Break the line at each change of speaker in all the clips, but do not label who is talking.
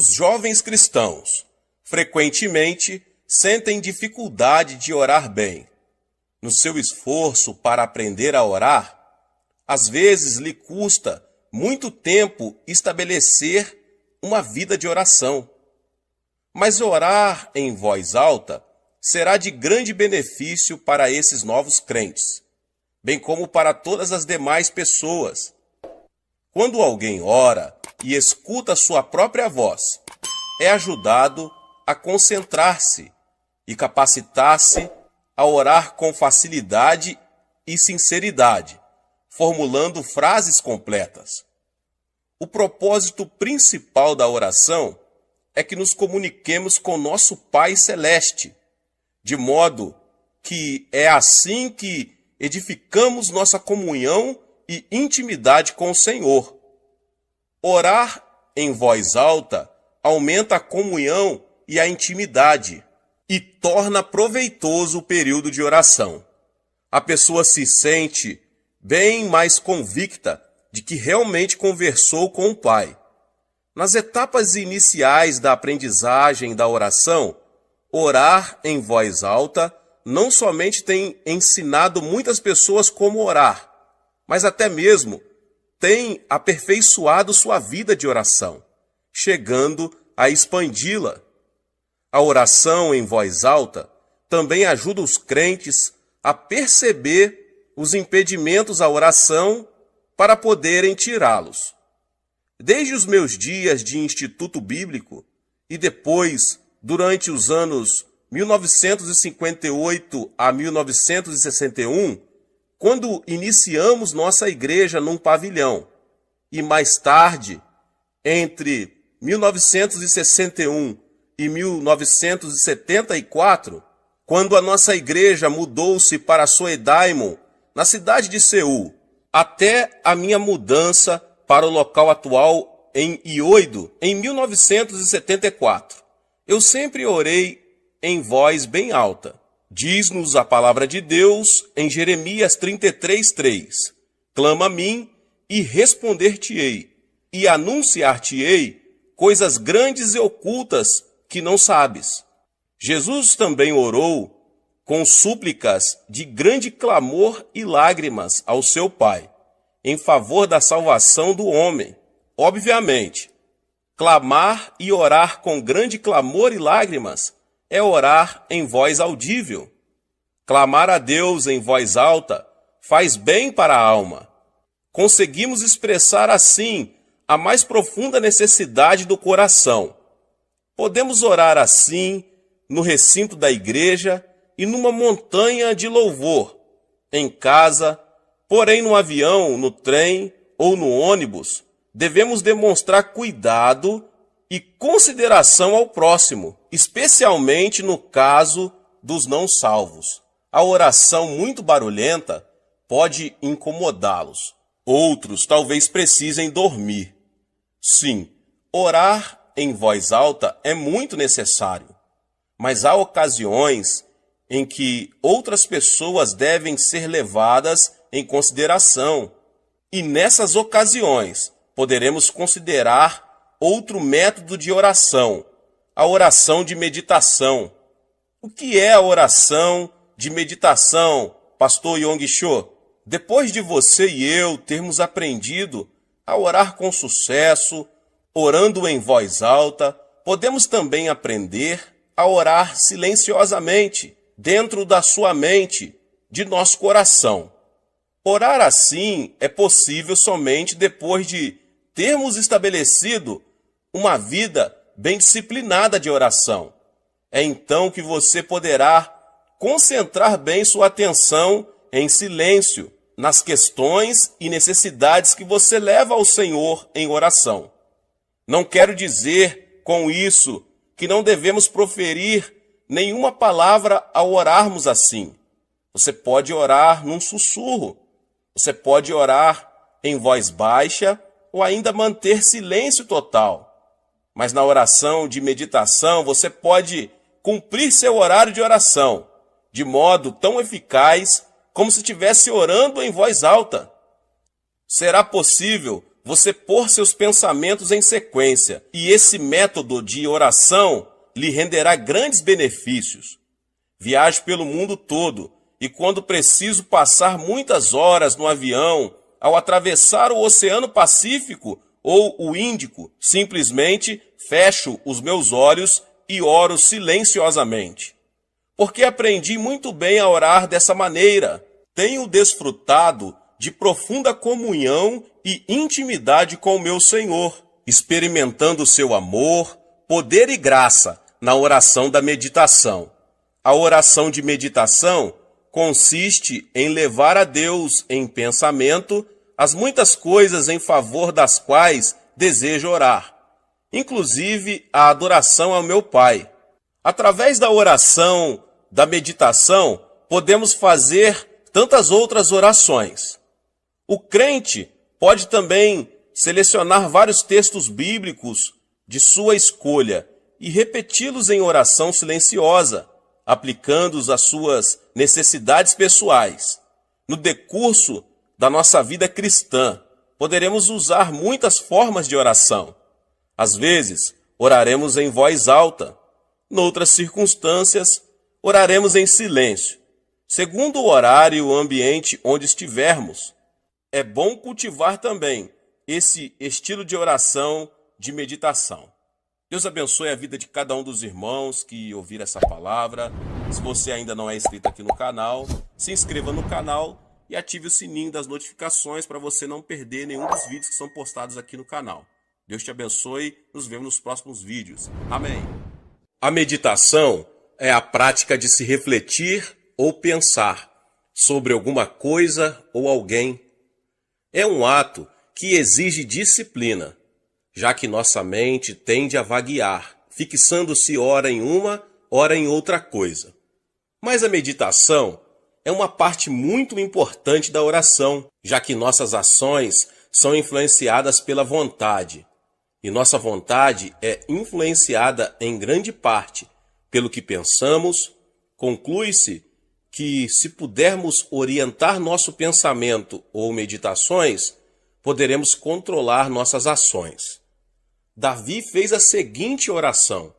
Os jovens cristãos frequentemente sentem dificuldade de orar bem. No seu esforço para aprender a orar, às vezes lhe custa muito tempo estabelecer uma vida de oração. Mas orar em voz alta será de grande benefício para esses novos crentes, bem como para todas as demais pessoas. Quando alguém ora e escuta sua própria voz, é ajudado a concentrar-se e capacitar-se a orar com facilidade e sinceridade, formulando frases completas. O propósito principal da oração é que nos comuniquemos com nosso Pai Celeste, de modo que é assim que edificamos nossa comunhão e intimidade com o Senhor. Orar em voz alta aumenta a comunhão e a intimidade e torna proveitoso o período de oração. A pessoa se sente bem mais convicta de que realmente conversou com o Pai. Nas etapas iniciais da aprendizagem da oração, orar em voz alta não somente tem ensinado muitas pessoas como orar, mas até mesmo tem aperfeiçoado sua vida de oração, chegando a expandi-la. A oração em voz alta também ajuda os crentes a perceber os impedimentos à oração para poderem tirá-los. Desde os meus dias de instituto bíblico e depois, durante os anos 1958 a 1961, quando iniciamos nossa igreja num pavilhão, e mais tarde, entre 1961 e 1974, quando a nossa igreja mudou-se para Soedaimon, na cidade de Seul, até a minha mudança para o local atual em Ioido, em 1974. Eu sempre orei em voz bem alta. Diz-nos a palavra de Deus em Jeremias 33:3. Clama a mim e responder-te-ei, e anunciar-te-ei coisas grandes e ocultas que não sabes. Jesus também orou com súplicas de grande clamor e lágrimas ao seu Pai, em favor da salvação do homem. Obviamente, clamar e orar com grande clamor e lágrimas é orar em voz audível. Clamar a Deus em voz alta faz bem para a alma. Conseguimos expressar assim a mais profunda necessidade do coração. Podemos orar assim no recinto da igreja e numa montanha de louvor, em casa, porém no avião, no trem ou no ônibus, devemos demonstrar cuidado e consideração ao próximo, especialmente no caso dos não salvos. A oração muito barulhenta pode incomodá-los. Outros talvez precisem dormir. Sim, orar em voz alta é muito necessário, mas há ocasiões em que outras pessoas devem ser levadas em consideração. E nessas ocasiões, poderemos considerar outro método de oração, a oração de meditação. O que é a oração de meditação, Pastor Yong Cho? Depois de você e eu termos aprendido a orar com sucesso, orando em voz alta, podemos também aprender a orar silenciosamente, dentro da sua mente, de nosso coração. Orar assim é possível somente depois de termos estabelecido uma vida bem disciplinada de oração. É então que você poderá concentrar bem sua atenção em silêncio nas questões e necessidades que você leva ao Senhor em oração. Não quero dizer com isso que não devemos proferir nenhuma palavra ao orarmos assim. Você pode orar num sussurro, você pode orar em voz baixa ou ainda manter silêncio total. Mas na oração de meditação você pode cumprir seu horário de oração de modo tão eficaz como se estivesse orando em voz alta. Será possível você pôr seus pensamentos em sequência, e esse método de oração lhe renderá grandes benefícios. Viajo pelo mundo todo, e quando preciso passar muitas horas no avião, ao atravessar o Oceano Pacífico ou o Índico, simplesmente fecho os meus olhos e oro silenciosamente. Porque aprendi muito bem a orar dessa maneira. Tenho desfrutado de profunda comunhão e intimidade com o meu Senhor, experimentando seu amor, poder e graça na oração da meditação. A oração de meditação consiste em levar a Deus em pensamento as muitas coisas em favor das quais desejo orar, inclusive a adoração ao meu Pai. Através da oração, da meditação, podemos fazer tantas outras orações. O crente pode também selecionar vários textos bíblicos de sua escolha e repeti-los em oração silenciosa, aplicando-os às suas necessidades pessoais. No decurso da nossa vida cristã, poderemos usar muitas formas de oração. Às vezes, oraremos em voz alta. Noutras circunstâncias, oraremos em silêncio, segundo o horário e o ambiente onde estivermos. É bom cultivar também esse estilo de oração, de meditação. Deus abençoe a vida de cada um dos irmãos que ouviram essa palavra. Se você ainda não é inscrito aqui no canal, se inscreva no canal e ative o sininho das notificações para você não perder nenhum dos vídeos que são postados aqui no canal. Deus te abençoe, nos vemos nos próximos vídeos. Amém. A meditação é a prática de se refletir ou pensar sobre alguma coisa ou alguém. É um ato que exige disciplina, já que nossa mente tende a vaguear, fixando-se ora em uma, ora em outra coisa. Mas a meditação é uma parte muito importante da oração, já que nossas ações são influenciadas pela vontade, e nossa vontade é influenciada em grande parte pelo que pensamos. Conclui-se que, se pudermos orientar nosso pensamento ou meditações, poderemos controlar nossas ações. Davi fez a seguinte oração: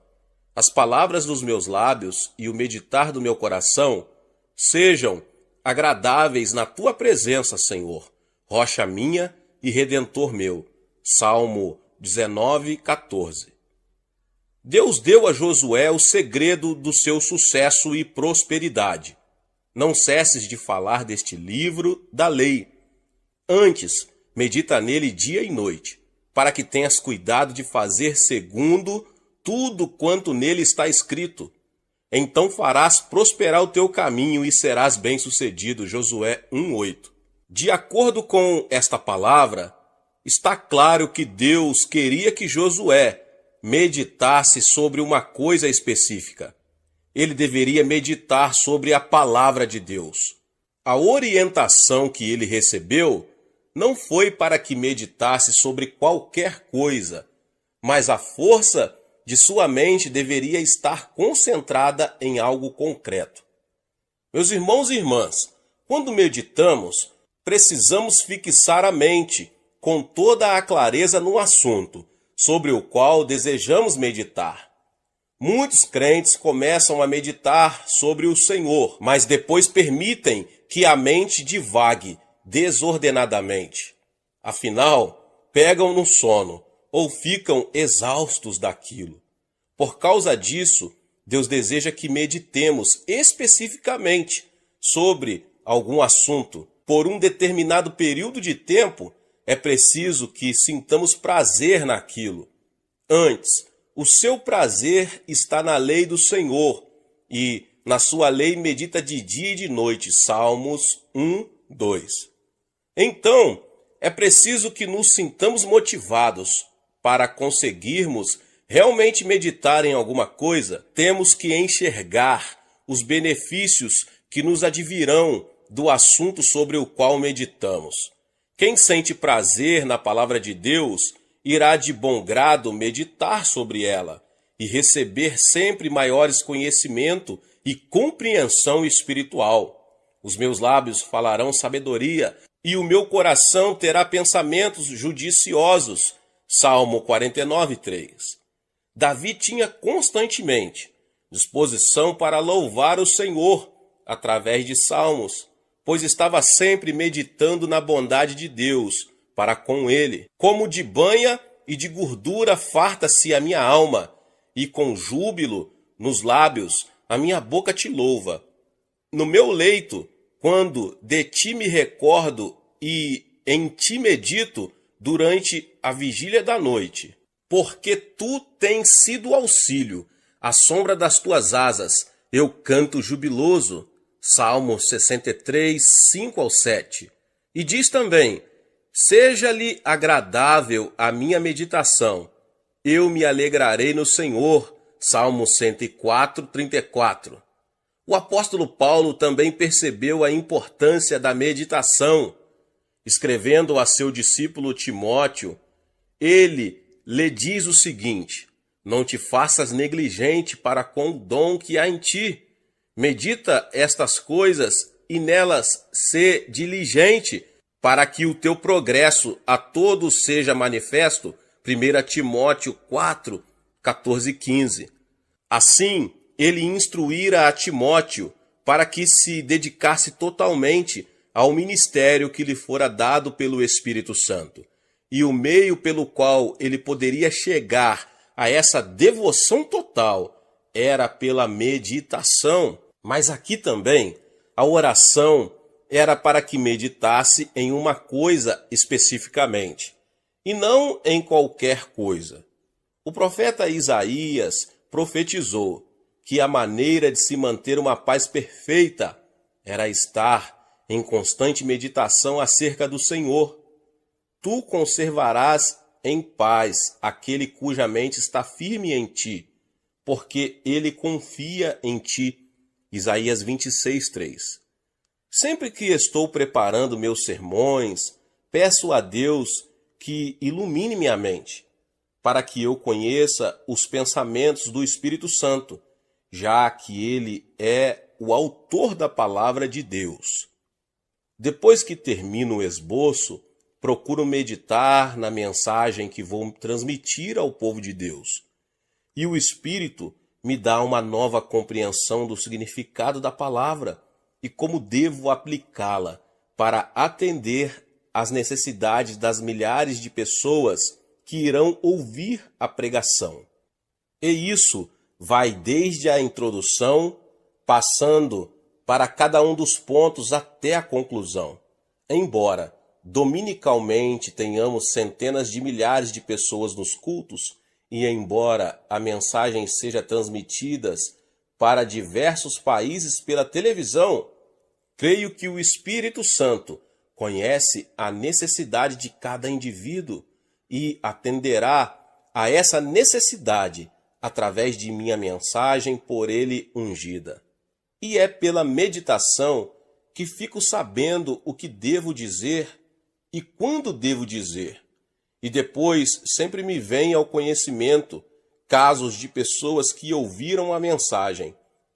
as palavras dos meus lábios e o meditar do meu coração sejam agradáveis na tua presença, Senhor, rocha minha e redentor meu. Salmo 19:14. Deus deu a Josué o segredo do seu sucesso e prosperidade. Não cesses de falar deste livro da lei. Antes, medita nele dia e noite, para que tenhas cuidado de fazer segundo tudo quanto nele está escrito. Então farás prosperar o teu caminho e serás bem-sucedido. Josué 1:8. De acordo com esta palavra, está claro que Deus queria que Josué meditasse sobre uma coisa específica. Ele deveria meditar sobre a palavra de Deus. A orientação que ele recebeu não foi para que meditasse sobre qualquer coisa, mas a força de sua mente deveria estar concentrada em algo concreto. Meus irmãos e irmãs, quando meditamos, precisamos fixar a mente com toda a clareza no assunto sobre o qual desejamos meditar. Muitos crentes começam a meditar sobre o Senhor, mas depois permitem que a mente divague desordenadamente. Afinal, pegam no sono ou ficam exaustos daquilo. Por causa disso, Deus deseja que meditemos especificamente sobre algum assunto. Por um determinado período de tempo, é preciso que sintamos prazer naquilo. Antes, o seu prazer está na lei do Senhor, e na sua lei medita de dia e de noite. Salmos 1:2. Então, é preciso que nos sintamos motivados. Para conseguirmos realmente meditar em alguma coisa, temos que enxergar os benefícios que nos advirão do assunto sobre o qual meditamos. Quem sente prazer na palavra de Deus irá de bom grado meditar sobre ela e receber sempre maiores conhecimento e compreensão espiritual. Os meus lábios falarão sabedoria, e o meu coração terá pensamentos judiciosos. Salmo 49:3. Davi tinha constantemente disposição para louvar o Senhor através de salmos, pois estava sempre meditando na bondade de Deus para com ele. Como de banha e de gordura farta-se a minha alma, e com júbilo nos lábios a minha boca te louva. No meu leito, quando de ti me recordo e em ti medito durante a vigília da noite, porque tu tens sido auxílio, à sombra das tuas asas, eu canto jubiloso. Salmo 63, 5-7. E diz também: seja-lhe agradável a minha meditação, eu me alegrarei no Senhor. Salmo 104, 34. O apóstolo Paulo também percebeu a importância da meditação. Escrevendo a seu discípulo Timóteo, ele lhe diz o seguinte: não te faças negligente para com o dom que há em ti. Medita estas coisas e nelas sê diligente, para que o teu progresso a todos seja manifesto. 1 Timóteo 4, 14 e 15. Assim, ele instruíra a Timóteo para que se dedicasse totalmente ao ministério que lhe fora dado pelo Espírito Santo. E o meio pelo qual ele poderia chegar a essa devoção total era pela meditação. Mas aqui também, a oração era para que meditasse em uma coisa especificamente, e não em qualquer coisa. O profeta Isaías profetizou que a maneira de se manter uma paz perfeita era estar em constante meditação acerca do Senhor. Tu conservarás em paz aquele cuja mente está firme em ti, porque ele confia em ti. Isaías 26:3. Sempre que estou preparando meus sermões, peço a Deus que ilumine minha mente, para que eu conheça os pensamentos do Espírito Santo, já que ele é o autor da palavra de Deus. Depois que termino o esboço, procuro meditar na mensagem que vou transmitir ao povo de Deus. E o Espírito me dá uma nova compreensão do significado da palavra e como devo aplicá-la para atender às necessidades das milhares de pessoas que irão ouvir a pregação. E isso vai desde a introdução, passando para cada um dos pontos até a conclusão. Embora dominicalmente tenhamos centenas de milhares de pessoas nos cultos, e embora a mensagem seja transmitida para diversos países pela televisão, creio que o Espírito Santo conhece a necessidade de cada indivíduo e atenderá a essa necessidade através de minha mensagem por ele ungida. E é pela meditação que fico sabendo o que devo dizer e quando devo dizer. E depois sempre me vem ao conhecimento casos de pessoas que ouviram a mensagem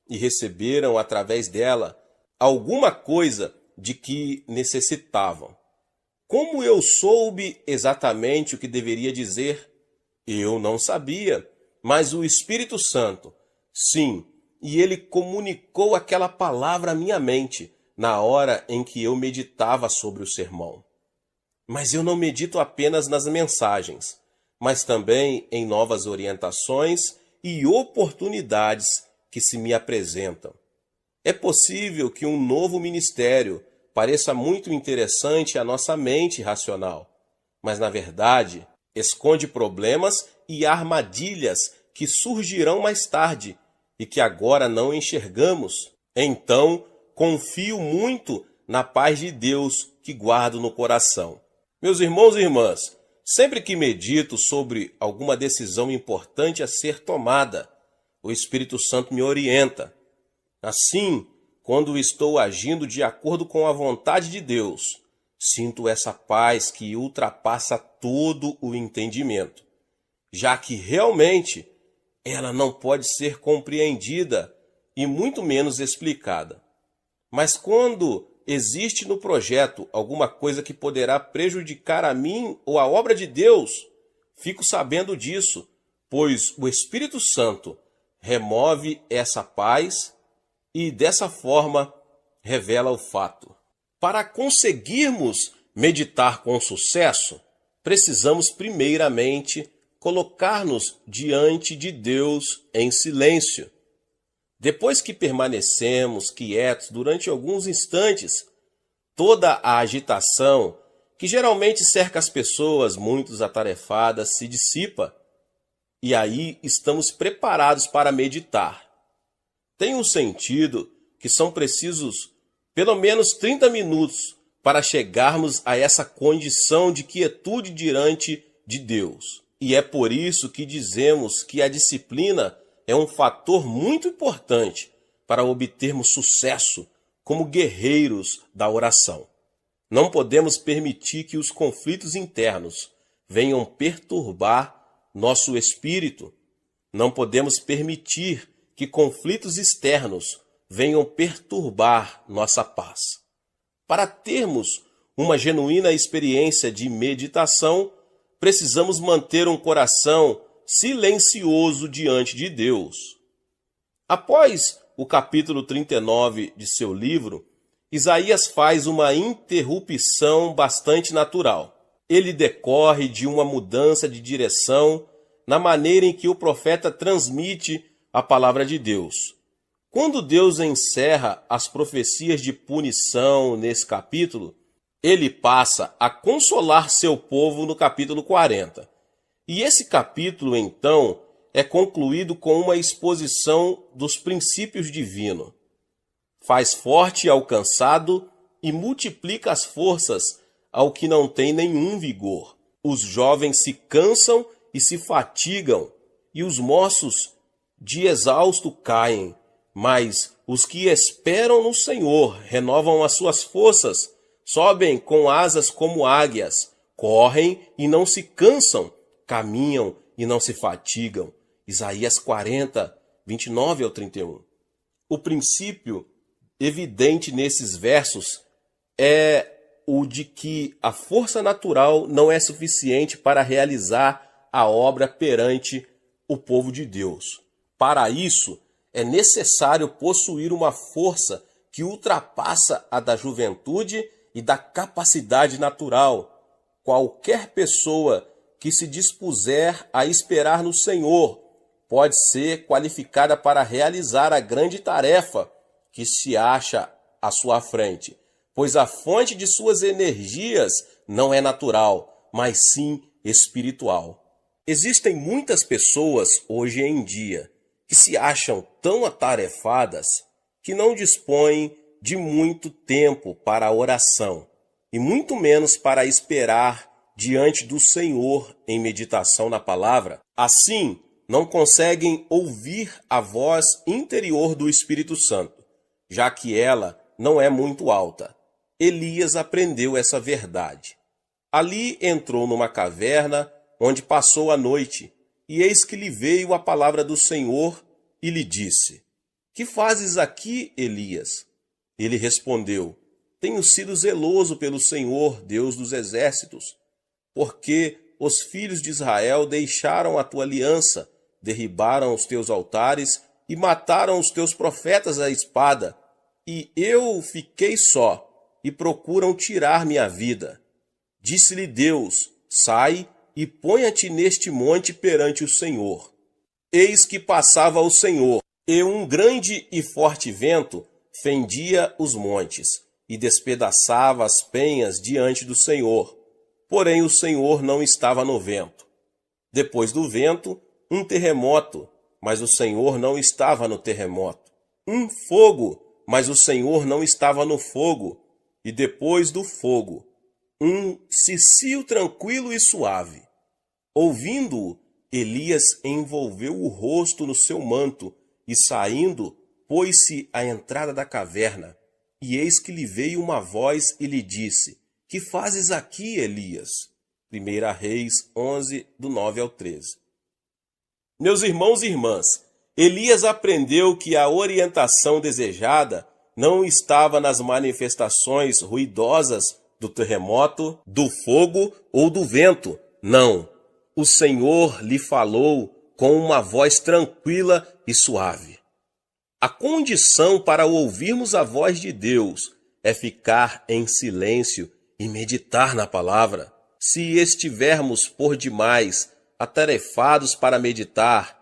e receberam através dela alguma coisa de que necessitavam. Como eu soube exatamente o que deveria dizer? Eu não sabia, mas o Espírito Santo, sim, e ele comunicou aquela palavra à minha mente na hora em que eu meditava sobre o sermão. Mas eu não medito apenas nas mensagens, mas também em novas orientações e oportunidades que se me apresentam. É possível que um novo ministério pareça muito interessante à nossa mente racional, mas na verdade esconde problemas e armadilhas que surgirão mais tarde e que agora não enxergamos. Então, confio muito na paz de Deus que guardo no coração. Meus irmãos e irmãs, sempre que medito sobre alguma decisão importante a ser tomada, o Espírito Santo me orienta. Assim, quando estou agindo de acordo com a vontade de Deus, sinto essa paz que ultrapassa todo o entendimento, já que realmente ela não pode ser compreendida e muito menos explicada. Mas quando existe no projeto alguma coisa que poderá prejudicar a mim ou a obra de Deus, fico sabendo disso, pois o Espírito Santo remove essa paz e dessa forma revela o fato. Para conseguirmos meditar com sucesso, precisamos primeiramente colocar-nos diante de Deus em silêncio. Depois que permanecemos quietos durante alguns instantes, toda a agitação que geralmente cerca as pessoas muito atarefadas se dissipa, e aí estamos preparados para meditar. Tem um sentido que são precisos pelo menos 30 minutos para chegarmos a essa condição de quietude diante de Deus. E é por isso que dizemos que a disciplina é um fator muito importante para obtermos sucesso como guerreiros da oração. Não podemos permitir que os conflitos internos venham perturbar nosso espírito. Não podemos permitir que conflitos externos venham perturbar nossa paz. Para termos uma genuína experiência de meditação, precisamos manter um coração silencioso diante de Deus. Após o capítulo 39 de seu livro, Isaías faz uma interrupção bastante natural. Ele decorre de uma mudança de direção na maneira em que o profeta transmite a palavra de Deus. Quando Deus encerra as profecias de punição nesse capítulo, ele passa a consolar seu povo no capítulo 40. E esse capítulo, então, é concluído com uma exposição dos princípios divinos. Faz forte ao cansado e multiplica as forças ao que não tem nenhum vigor. Os jovens se cansam e se fatigam, e os moços de exausto caem. Mas os que esperam no Senhor renovam as suas forças, sobem com asas como águias, correm e não se cansam, caminham e não se fatigam. Isaías 40, 29 ao 31. O princípio evidente nesses versos é o de que a força natural não é suficiente para realizar a obra perante o povo de Deus. Para isso, é necessário possuir uma força que ultrapassa a da juventude e da capacidade natural. Qualquer pessoa que se dispuser a esperar no Senhor pode ser qualificada para realizar a grande tarefa que se acha à sua frente, pois a fonte de suas energias não é natural, mas sim espiritual. Existem muitas pessoas hoje em dia que se acham tão atarefadas que não dispõem de muito tempo para a oração e muito menos para esperar diante do Senhor em meditação na palavra. Assim, não conseguem ouvir a voz interior do Espírito Santo, já que ela não é muito alta. Elias aprendeu essa verdade. Ali entrou numa caverna onde passou a noite, e eis que lhe veio a palavra do Senhor e lhe disse: Que fazes aqui, Elias? Ele respondeu: Tenho sido zeloso pelo Senhor, Deus dos exércitos, porque os filhos de Israel deixaram a tua aliança, derribaram os teus altares e mataram os teus profetas à espada, e eu fiquei só, e procuram tirar minha vida. Disse-lhe Deus: Sai e ponha-te neste monte perante o Senhor. Eis que passava o Senhor, e um grande e forte vento fendia os montes, e despedaçava as penhas diante do Senhor. Porém o Senhor não estava no vento. Depois do vento, um terremoto, mas o Senhor não estava no terremoto. Um fogo, mas o Senhor não estava no fogo. E depois do fogo, um cicio tranquilo e suave. Ouvindo-o, Elias envolveu o rosto no seu manto e, saindo, pôs-se à entrada da caverna. E eis que lhe veio uma voz e lhe disse: Que fazes aqui, Elias? 1 Reis 11, do 9 ao 13. Meus irmãos e irmãs, Elias aprendeu que a orientação desejada não estava nas manifestações ruidosas do terremoto, do fogo ou do vento. Não. O Senhor lhe falou com uma voz tranquila e suave. A condição para ouvirmos a voz de Deus é ficar em silêncio e meditar na palavra. Se estivermos por demais atarefados para meditar,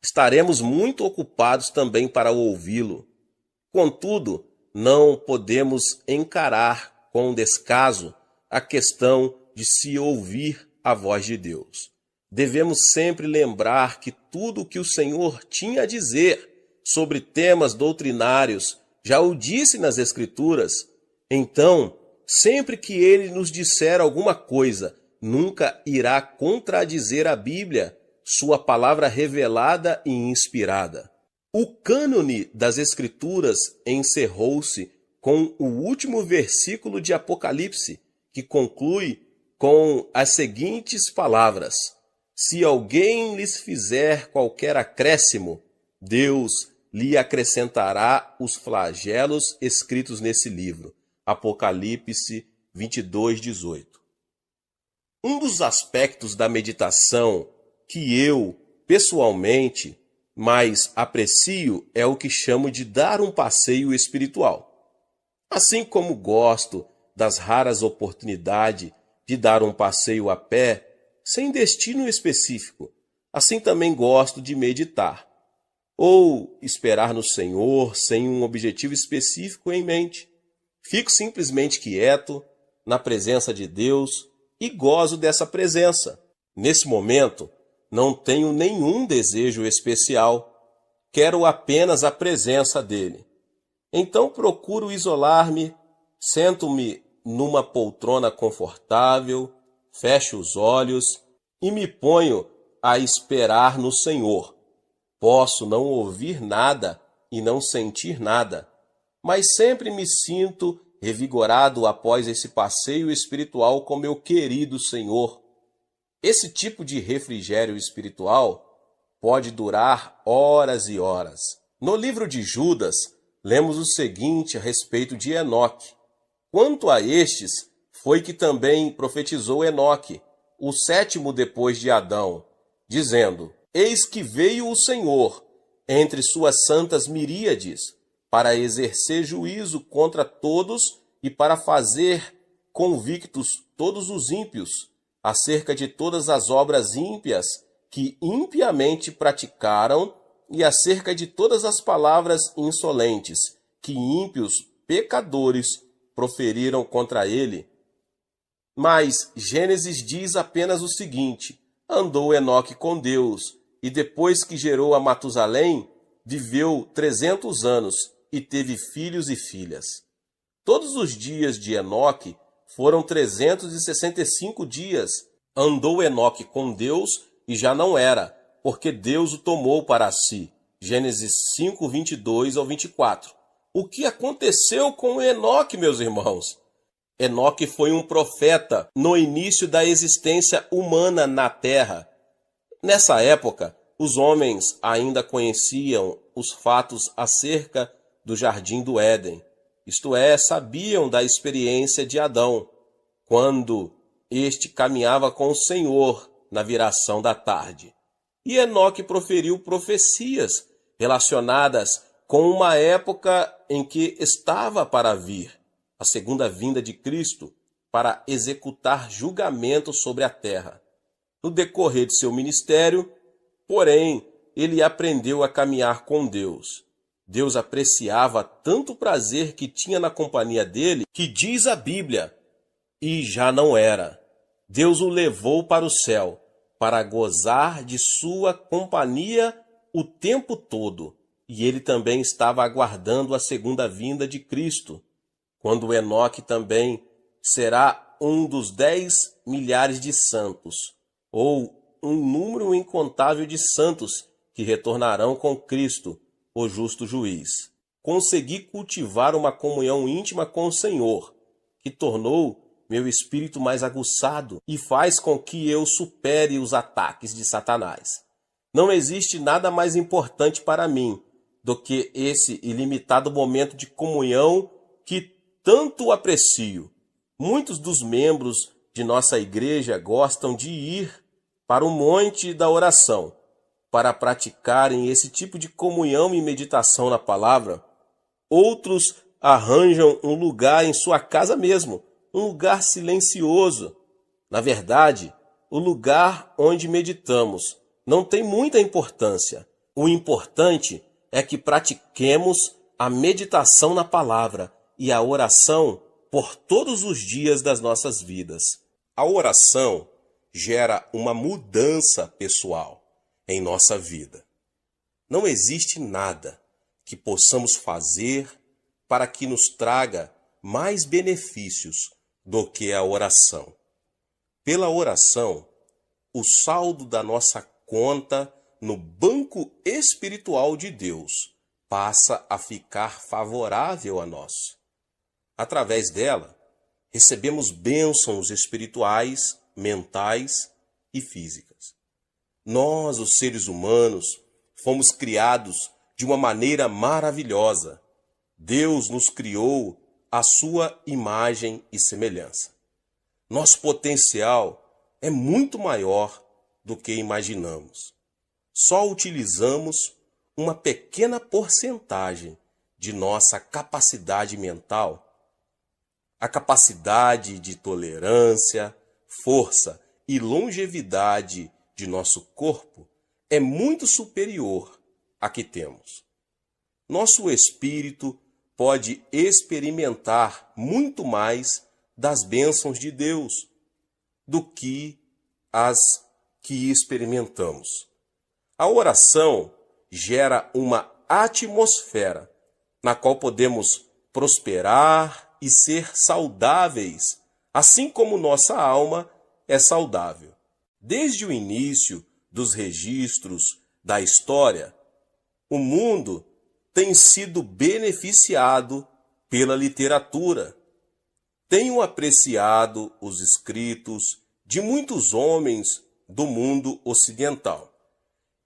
estaremos muito ocupados também para ouvi-lo. Contudo, não podemos encarar com descaso a questão de se ouvir a voz de Deus. Devemos sempre lembrar que tudo o que o Senhor tinha a dizer sobre temas doutrinários já o disse nas Escrituras. Então, sempre que ele nos disser alguma coisa, nunca irá contradizer a Bíblia, sua palavra revelada e inspirada. O cânone das Escrituras encerrou-se com o último versículo de Apocalipse, que conclui com as seguintes palavras: se alguém lhes fizer qualquer acréscimo, Deus lhe acrescentará os flagelos escritos nesse livro. Apocalipse 22:18. Um dos aspectos da meditação que eu, pessoalmente, mais aprecio é o que chamo de dar um passeio espiritual. Assim como gosto das raras oportunidades de dar um passeio a pé, sem destino específico, assim também gosto de meditar, ou esperar no Senhor sem um objetivo específico em mente. Fico simplesmente quieto, na presença de Deus, e gozo dessa presença. Nesse momento, não tenho nenhum desejo especial, quero apenas a presença dele. Então procuro isolar-me, sento-me numa poltrona confortável, fecho os olhos e me ponho a esperar no Senhor. Posso não ouvir nada e não sentir nada, mas sempre me sinto revigorado após esse passeio espiritual com meu querido Senhor. Esse tipo de refrigério espiritual pode durar horas e horas. No livro de Judas, lemos o seguinte a respeito de Enoque. Quanto a estes, foi que também profetizou Enoque, o sétimo depois de Adão, dizendo: eis que veio o Senhor entre suas santas miríades, para exercer juízo contra todos e para fazer convictos todos os ímpios, acerca de todas as obras ímpias que impiamente praticaram, e acerca de todas as palavras insolentes que ímpios pecadores proferiram contra ele. Mas Gênesis diz apenas o seguinte: andou Enoque com Deus, e depois que gerou a Matusalém, viveu 300 anos e teve filhos e filhas. Todos os dias de Enoque foram 365 dias. Andou Enoque com Deus e já não era, porque Deus o tomou para si. Gênesis 5, 22 ao 24. O que aconteceu com Enoque, meus irmãos? Enoque foi um profeta no início da existência humana na terra. Nessa época, os homens ainda conheciam os fatos acerca do jardim do Éden. Isto é, sabiam da experiência de Adão, quando este caminhava com o Senhor na viração da tarde. E Enoque proferiu profecias relacionadas com uma época em que estava para vir, a segunda vinda de Cristo, para executar julgamento sobre a terra. No decorrer de seu ministério, porém, ele aprendeu a caminhar com Deus. Deus apreciava tanto o prazer que tinha na companhia dele, que diz a Bíblia, e já não era. Deus o levou para o céu, para gozar de sua companhia o tempo todo, e ele também estava aguardando a segunda vinda de Cristo, quando Enoque também será um dos 10 milhares de santos, ou um número incontável de santos que retornarão com Cristo, o justo juiz. Consegui cultivar uma comunhão íntima com o Senhor, que tornou meu espírito mais aguçado e faz com que eu supere os ataques de Satanás. Não existe nada mais importante para mim do que esse ilimitado momento de comunhão que tanto aprecio. Muitos dos membros de nossa igreja gostam de ir para o monte da oração para praticarem esse tipo de comunhão e meditação na palavra. Outros arranjam um lugar em sua casa mesmo, um lugar silencioso. Na verdade, o lugar onde meditamos não tem muita importância. O importante é que pratiquemos a meditação na palavra e a oração por todos os dias das nossas vidas. A oração gera uma mudança pessoal em nossa vida. Não existe nada que possamos fazer para que nos traga mais benefícios do que a oração. Pela oração, o saldo da nossa conta no banco espiritual de Deus passa a ficar favorável a nós. Através dela, recebemos bênçãos espirituais, mentais e físicas. Nós, os seres humanos, fomos criados de uma maneira maravilhosa. Deus nos criou à sua imagem e semelhança. Nosso potencial é muito maior do que imaginamos. Só utilizamos uma pequena porcentagem de nossa capacidade mental. A capacidade de tolerância, força e longevidade de nosso corpo é muito superior à que temos. Nosso espírito pode experimentar muito mais das bênçãos de Deus do que as que experimentamos. A oração gera uma atmosfera na qual podemos prosperar e ser saudáveis, assim como nossa alma é saudável. Desde o início dos registros da história, o mundo tem sido beneficiado pela literatura. Tenho apreciado os escritos de muitos homens do mundo ocidental,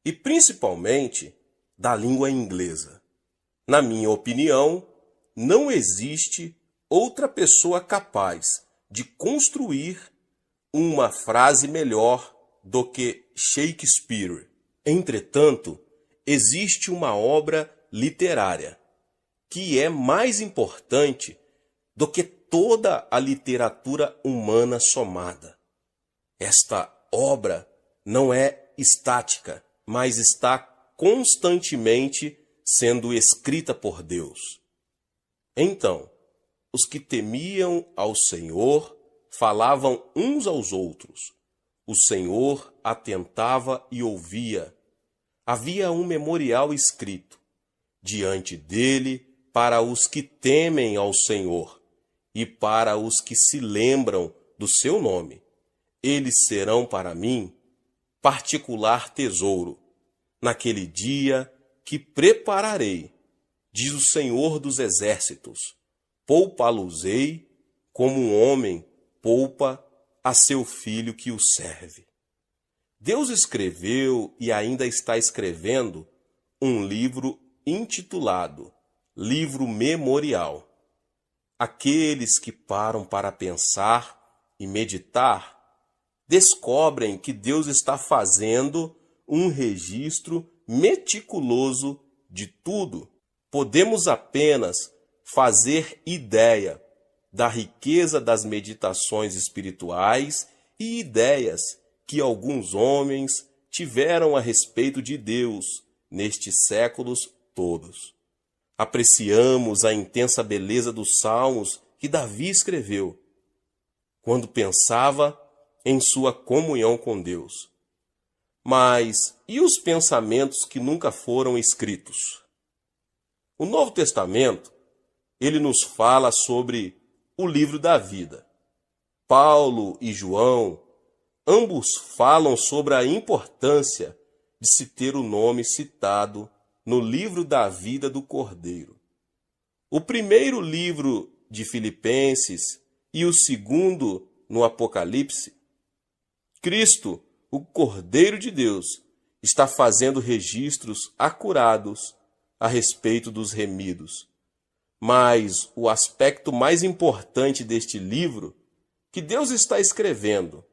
e principalmente da língua inglesa. Na minha opinião, não existe outra pessoa capaz de construir uma frase melhor do que Shakespeare. Entretanto, existe uma obra literária que é mais importante do que toda a literatura humana somada. Esta obra não é estática, mas está constantemente sendo escrita por Deus. Então, os que temiam ao Senhor falavam uns aos outros. O Senhor atentava e ouvia. Havia um memorial escrito diante dele para os que temem ao Senhor e para os que se lembram do seu nome. Eles serão para mim particular tesouro, naquele dia que prepararei, diz o Senhor dos Exércitos. Poupá-los-ei como um homem poupa a seu filho que o serve. Deus escreveu e ainda está escrevendo um livro intitulado Livro Memorial. Aqueles que param para pensar e meditar descobrem que Deus está fazendo um registro meticuloso de tudo. Podemos apenas fazer ideia da riqueza das meditações espirituais e ideias que alguns homens tiveram a respeito de Deus nestes séculos todos. Apreciamos a intensa beleza dos salmos que Davi escreveu quando pensava em sua comunhão com Deus. Mas e os pensamentos que nunca foram escritos? O Novo Testamento, ele nos fala sobre o livro da vida. Paulo e João, ambos falam sobre a importância de se ter o nome citado no livro da vida do Cordeiro. O primeiro livro de Filipenses e o segundo no Apocalipse, Cristo, o Cordeiro de Deus, está fazendo registros acurados a respeito dos remidos. Mas o aspecto mais importante deste livro que Deus está escrevendo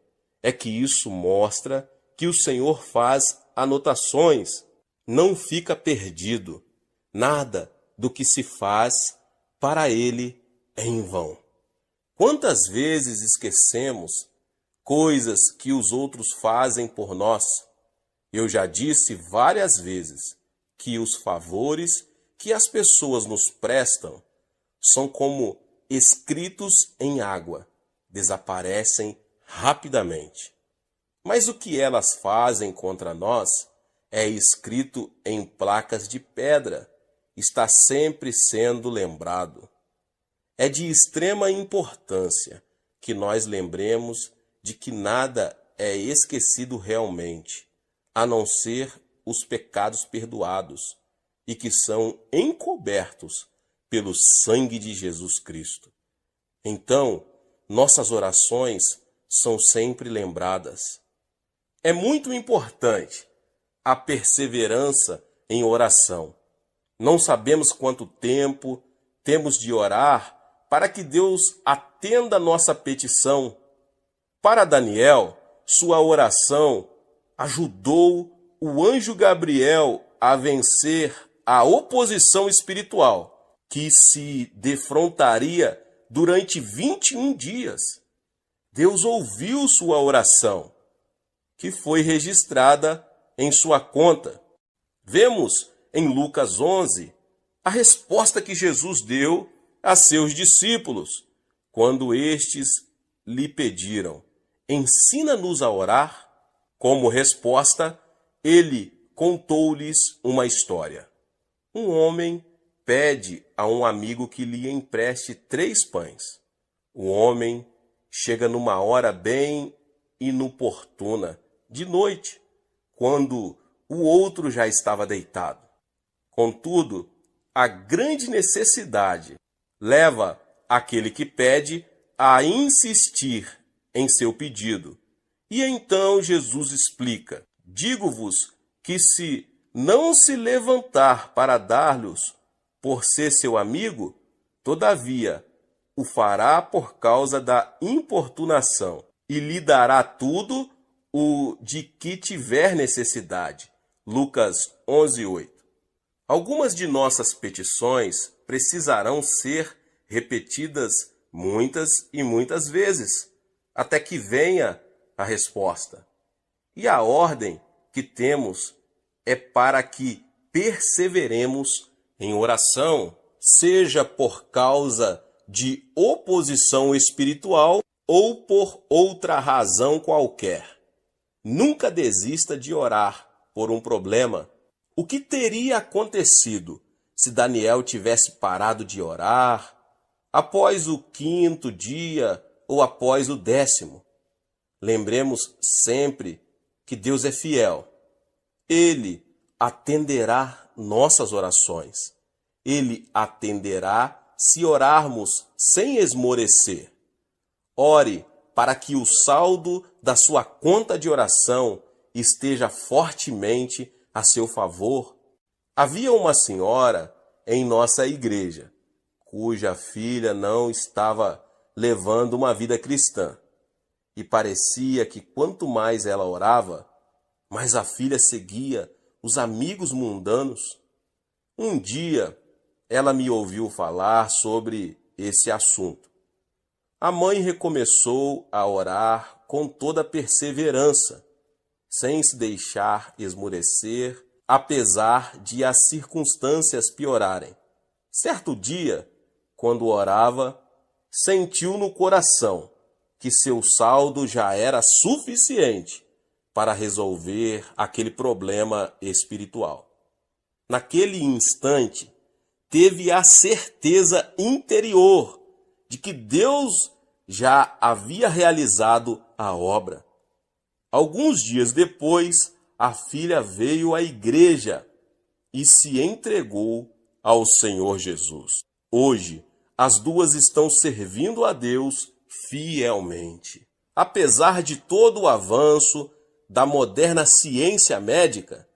é que isso mostra que o Senhor faz anotações, não fica perdido. Nada do que se faz para Ele é em vão. Quantas vezes esquecemos coisas que os outros fazem por nós? Eu já disse várias vezes que os favores que as pessoas nos prestam são como escritos em água, desaparecem rapidamente. Mas o que elas fazem contra nós é escrito em placas de pedra, está sempre sendo lembrado. É de extrema importância que nós lembremos de que nada é esquecido realmente, a não ser os pecados perdoados e que são encobertos pelo sangue de Jesus Cristo. Então, nossas orações são sempre lembradas. É muito importante a perseverança em oração. Não sabemos quanto tempo temos de orar para que Deus atenda a nossa petição. Para Daniel, sua oração ajudou o anjo Gabriel a vencer a oposição espiritual que se defrontaria durante 21 dias. Deus ouviu sua oração, que foi registrada em sua conta. Vemos em Lucas 11 a resposta que Jesus deu a seus discípulos, quando estes lhe pediram: ensina-nos a orar. Como resposta, ele contou-lhes uma história. Um homem pede a um amigo que lhe empreste 3 pães. O homem chega numa hora bem inoportuna, de noite, quando o outro já estava deitado. Contudo, a grande necessidade leva aquele que pede a insistir em seu pedido. E então Jesus explica: digo-vos que se não se levantar para dar-lhes por ser seu amigo, todavia o fará por causa da importunação, e lhe dará tudo o de que tiver necessidade. Lucas 11:8. Algumas de nossas petições precisarão ser repetidas muitas e muitas vezes, até que venha a resposta. E a ordem que temos é para que perseveremos em oração, seja por causa de oposição espiritual ou por outra razão qualquer. Nunca desista de orar por um problema. O que teria acontecido se Daniel tivesse parado de orar após o 5º dia ou após o 10º? Lembremos sempre que Deus é fiel. Ele atenderá nossas orações. Ele atenderá se orarmos sem esmorecer. Ore para que o saldo da sua conta de oração esteja fortemente a seu favor. Havia uma senhora em nossa igreja, cuja filha não estava levando uma vida cristã. E parecia que quanto mais ela orava, mais a filha seguia os amigos mundanos. Um dia, ela me ouviu falar sobre esse assunto. A mãe recomeçou a orar com toda perseverança, sem se deixar esmorecer, apesar de as circunstâncias piorarem. Certo dia, quando orava, sentiu no coração que seu saldo já era suficiente para resolver aquele problema espiritual. Naquele instante, teve a certeza interior de que Deus já havia realizado a obra. Alguns dias depois, a filha veio à igreja e se entregou ao Senhor Jesus. Hoje, as duas estão servindo a Deus fielmente. Apesar de todo o avanço da moderna ciência médica,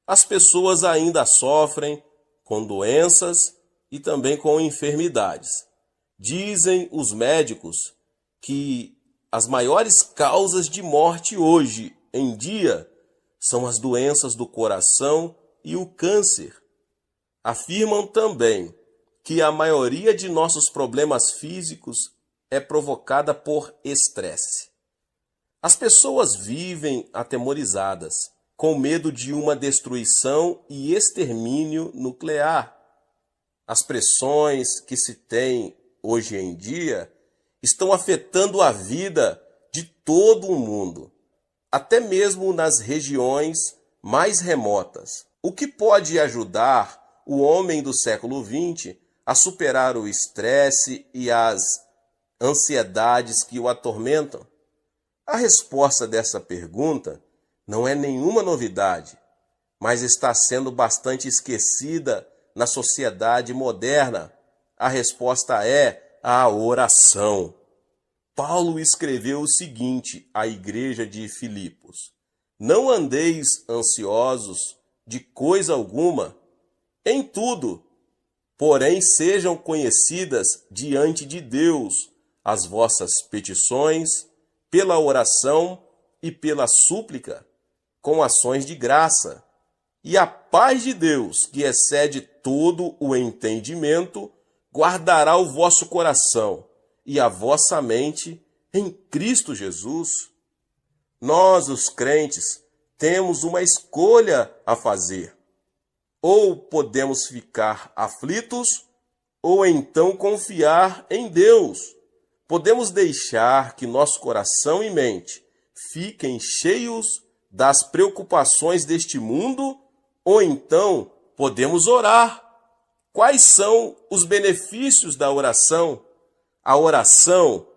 as pessoas ainda sofrem com doenças e também com enfermidades. Dizem os médicos que as maiores causas de morte hoje em dia são as doenças do coração e o câncer. Afirmam também que a maioria de nossos problemas físicos é provocada por estresse. As pessoas vivem atemorizadas, com medo de uma destruição e extermínio nuclear. As pressões que se tem hoje em dia estão afetando a vida de todo o mundo, até mesmo nas regiões mais remotas. O que pode ajudar o homem do século XX a superar o estresse e as ansiedades que o atormentam? A resposta dessa pergunta não é nenhuma novidade, mas está sendo bastante esquecida na sociedade moderna. A resposta é a oração. Paulo escreveu o seguinte à igreja de Filipos: não andeis ansiosos de coisa alguma, em tudo, porém sejam conhecidas diante de Deus as vossas petições, pela oração e pela súplica, com ações de graça. E a paz de Deus, que excede todo o entendimento, guardará o vosso coração e a vossa mente em Cristo Jesus. Nós, os crentes, temos uma escolha a fazer. Ou podemos ficar aflitos, ou então confiar em Deus. Podemos deixar que nosso coração e mente fiquem cheios das preocupações deste mundo, ou então podemos orar. Quais são os benefícios da oração? A oração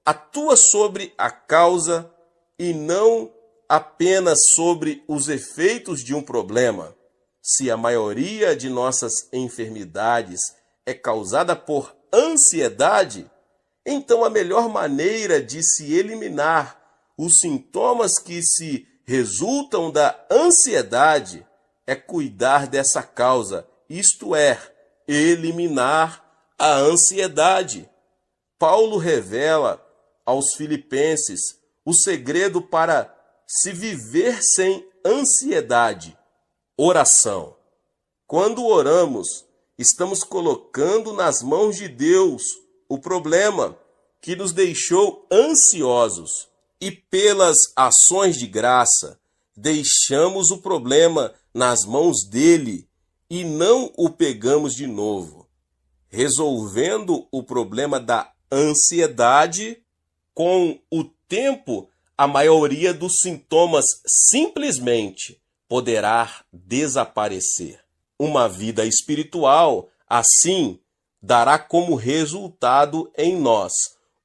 atua sobre a causa e não apenas sobre os efeitos de um problema. Se a maioria de nossas enfermidades é causada por ansiedade, então a melhor maneira de se eliminar os sintomas que se resultam da ansiedade é cuidar dessa causa, isto é, eliminar a ansiedade. Paulo revela aos filipenses o segredo para se viver sem ansiedade: oração. Quando oramos, estamos colocando nas mãos de Deus o problema que nos deixou ansiosos, e pelas ações de graça deixamos o problema nas mãos dele e não o pegamos de novo, resolvendo o problema da ansiedade. Com o tempo, a maioria dos sintomas simplesmente poderá desaparecer. Uma vida espiritual, assim, dará como resultado em nós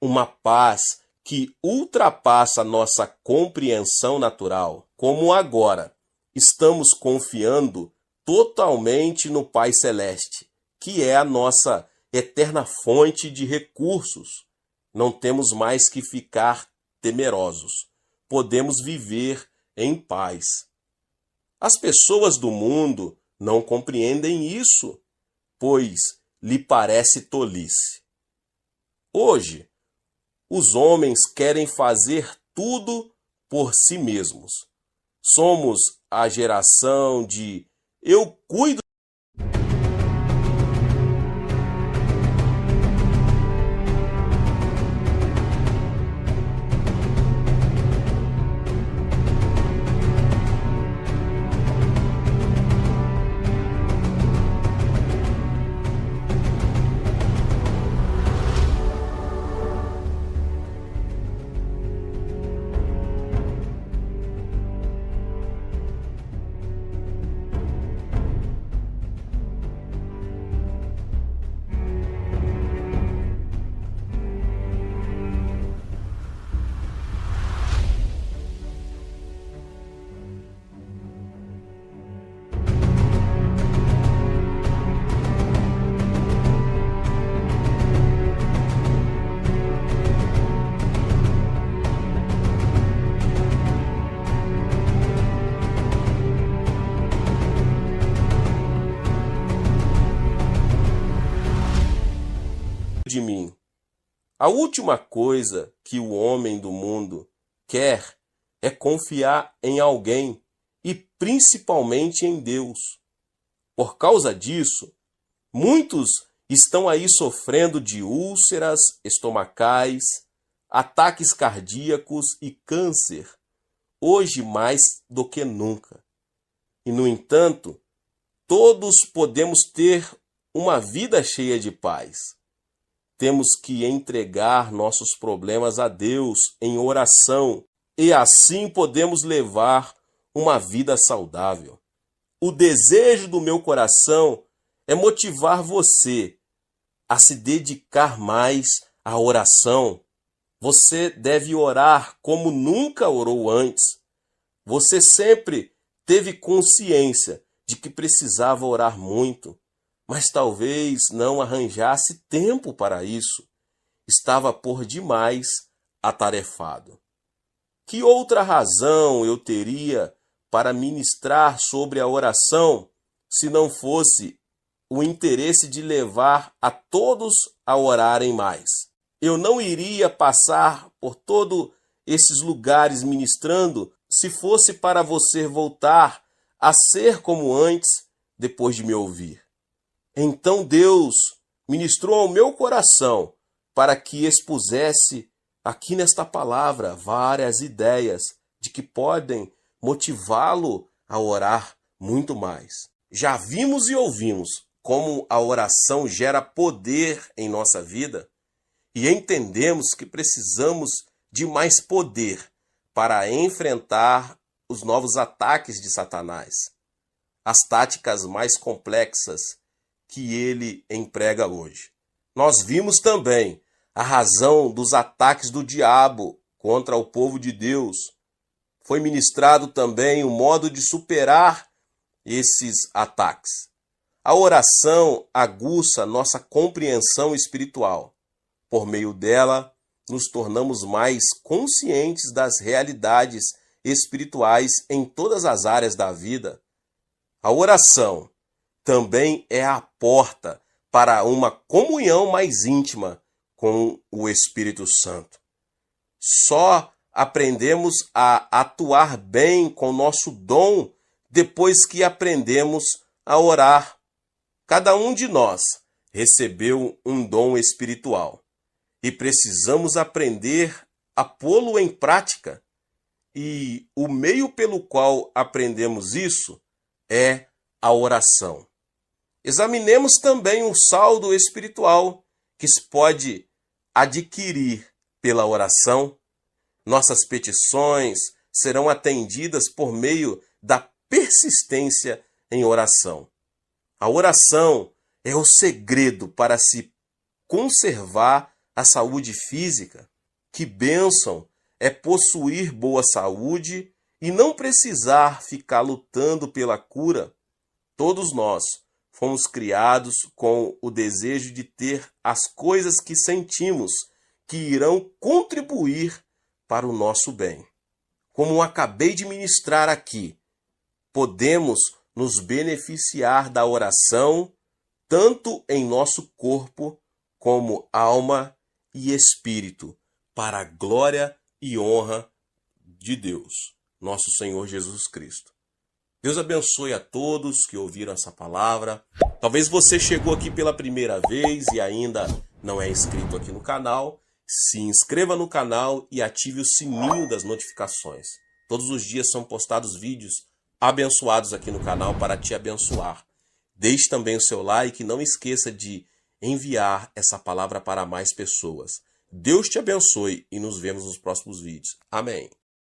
uma paz que ultrapassa nossa compreensão natural. Como agora estamos confiando totalmente no Pai Celeste, que é a nossa eterna fonte de recursos, não temos mais que ficar temerosos. Podemos viver em paz. As pessoas do mundo não compreendem isso, pois lhe parece tolice. Hoje, os homens querem fazer tudo por si mesmos. Somos a geração de eu cuido. A última coisa que o homem do mundo quer é confiar em alguém e principalmente em Deus. Por causa disso, muitos estão aí sofrendo de úlceras estomacais, ataques cardíacos e câncer, hoje mais do que nunca. E, no entanto, todos podemos ter uma vida cheia de paz. Temos que entregar nossos problemas a Deus em oração e assim podemos levar uma vida saudável. O desejo do meu coração é motivar você a se dedicar mais à oração. Você deve orar como nunca orou antes. Você sempre teve consciência de que precisava orar muito, mas talvez não arranjasse tempo para isso. Estava por demais atarefado. Que outra razão eu teria para ministrar sobre a oração se não fosse o interesse de levar a todos a orarem mais? Eu não iria passar por todos esses lugares ministrando se fosse para você voltar a ser como antes depois de me ouvir. Então Deus ministrou ao meu coração para que expusesse aqui nesta palavra várias ideias de que podem motivá-lo a orar muito mais. Já vimos e ouvimos como a oração gera poder em nossa vida e entendemos que precisamos de mais poder para enfrentar os novos ataques de Satanás, as táticas mais complexas que ele emprega hoje. Nós vimos também a razão dos ataques do diabo contra o povo de Deus. Foi ministrado também o modo de superar esses ataques. A oração aguça nossa compreensão espiritual. Por meio dela, nos tornamos mais conscientes das realidades espirituais em todas as áreas da vida. A oração também é a porta para uma comunhão mais íntima com o Espírito Santo. Só aprendemos a atuar bem com nosso dom depois que aprendemos a orar. Cada um de nós recebeu um dom espiritual e precisamos aprender a pô-lo em prática. E o meio pelo qual aprendemos isso é a oração. Examinemos também o saldo espiritual que se pode adquirir pela oração. Nossas petições serão atendidas por meio da persistência em oração. A oração é o segredo para se conservar a saúde física. Que bênção é possuir boa saúde e não precisar ficar lutando pela cura. Todos nós fomos criados com o desejo de ter as coisas que sentimos que irão contribuir para o nosso bem. Como acabei de ministrar aqui, podemos nos beneficiar da oração tanto em nosso corpo como alma e espírito, para a glória e honra de Deus, nosso Senhor Jesus Cristo. Deus abençoe a todos que ouviram essa palavra. Talvez você chegou aqui pela primeira vez e ainda não é inscrito aqui no canal. Se inscreva no canal e ative o sininho das notificações. Todos os dias são postados vídeos abençoados aqui no canal para te abençoar. Deixe também o seu like e não esqueça de enviar essa palavra para mais pessoas. Deus te abençoe e nos vemos nos próximos vídeos. Amém.